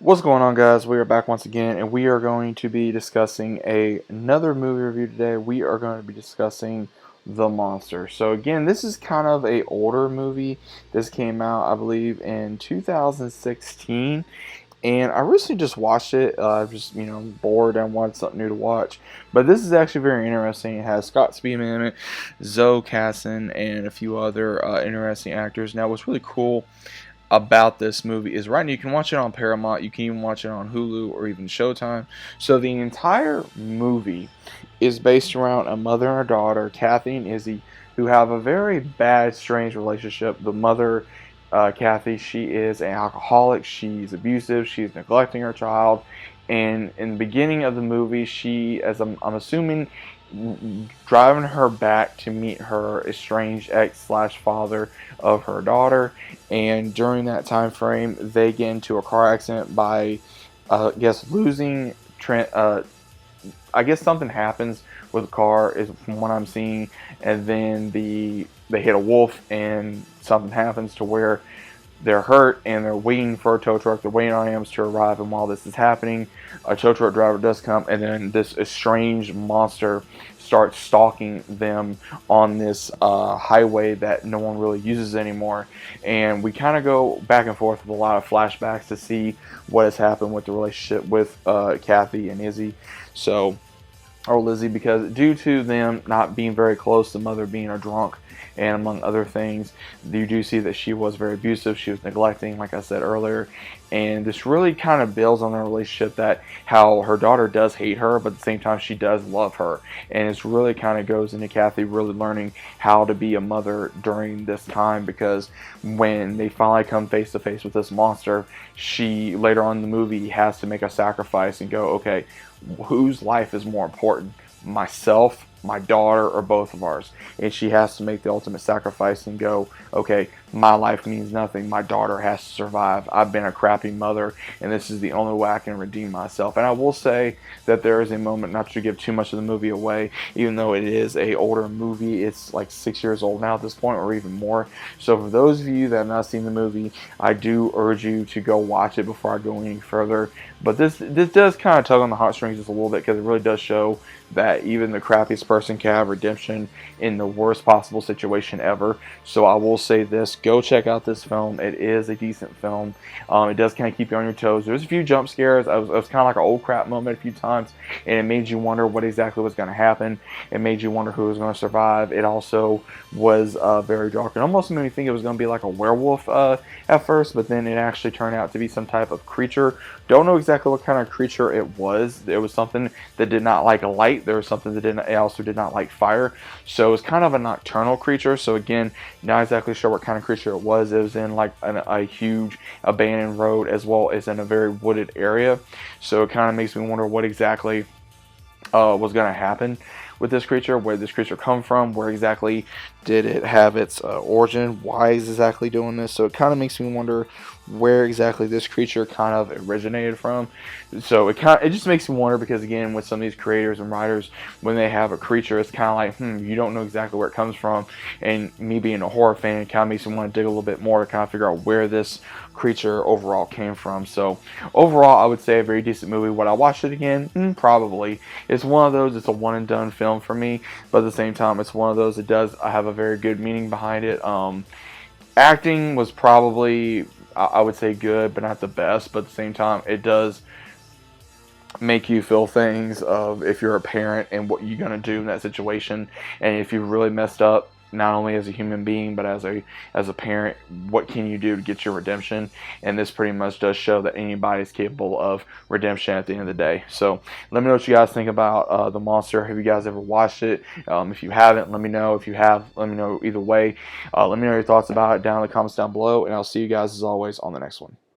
What's going on, guys? We are back once again, and we are going to be discussing another movie review today. We are going to be discussing The Monster. So again, this is kind of a older movie. This came out, I believe, in 2016, and I recently just watched it. Just bored and wanted something new to watch. But this is actually very interesting. It has Scott Speedman in it, Zoe Casson, and a few other interesting actors. Now, what's really cool about this movie is right now you can watch it on Paramount, you can even watch it on Hulu or even Showtime. So the entire movie is based around a mother and a daughter, Kathy and Izzy, who have a very bad, strange relationship. The mother, Kathy, she is an alcoholic, she's abusive, she's neglecting her child, and in the beginning of the movie, she, as I'm assuming, driving her back to meet her estranged ex/father of her daughter, and during that time frame, they get into a car accident by, I guess, losing. I guess something happens with the car, is from what I'm seeing, and then they hit a wolf, and something happens to where they're hurt and they're waiting for a tow truck. They're waiting on ambulance to arrive, and while this is happening, a tow truck driver does come, and then this estranged monster starts stalking them on this highway that no one really uses anymore. And we kind of go back and forth with a lot of flashbacks to see what has happened with the relationship with Kathy and Izzy. So, or Lizzie, because due to them not being very close, the mother being a drunk, and among other things, you do see that she was very abusive, she was neglecting, like I said earlier, and this really kind of builds on their relationship, that how her daughter does hate her, but at the same time she does love her, and it's really kind of goes into Kathy really learning how to be a mother during this time, because when they finally come face to face with this monster, she later on in the movie has to make a sacrifice and go, okay, whose life is more important, myself, my daughter, or both of ours? And she has to make the ultimate sacrifice and go, okay, my life means nothing, my daughter has to survive, I've been a crappy mother, and this is the only way I can redeem myself. And I will say that there is a moment, not to give too much of the movie away, even though it is a older movie, it's like 6 years old now at this point, or even more. So for those of you that have not seen the movie, I do urge you to go watch it before I go any further. But this does kind of tug on the heartstrings just a little bit, because it really does show that even the crappiest person can have redemption in the worst possible situation ever. So I will say this, go check out this film. It is a decent film. It does kind of keep you on your toes. There's a few jump scares. It was kind of like an old crap moment a few times, and it made you wonder what exactly was going to happen. It made you wonder who was going to survive. It also was very dark. It almost made me think it was going to be like a werewolf at first, but then it actually turned out to be some type of creature. Don't know exactly what kind of creature it was. It was something that did not like light. There was something that it also did not like fire. So it was kind of a nocturnal creature. So again, not exactly sure what kind of creature it was. It was in like a huge abandoned road, as well as in a very wooded area. So it kind of makes me wonder what exactly was going to happen with this creature, where this creature come from, where exactly did it have its origin, why is exactly doing this. So it kind of makes me wonder where exactly this creature kind of originated from. So it just makes me wonder, because again, with some of these creators and writers, when they have a creature, it's kind of like, you don't know exactly where it comes from. And me being a horror fan, it kind of makes me want to dig a little bit more to kind of figure out where this creature overall came from. So overall, I would say a very decent movie. Would I watch it again? Probably. It's one of those, it's a one and done film for me, but at the same time, it's one of those that does have a very good meaning behind it. Acting was probably, I would say, good, but not the best. But at the same time, it does make you feel things of if you're a parent and what you're going to do in that situation, and if you really messed up, not only as a human being but as a parent, what can you do to get your redemption? And this pretty much does show that anybody is capable of redemption at the end of the day. So let me know what you guys think about The Monster. Have you guys ever watched it? If you haven't, let me know. If you have, let me know either way. Let me know your thoughts about it down in the comments down below, and I'll see you guys as always on the next one.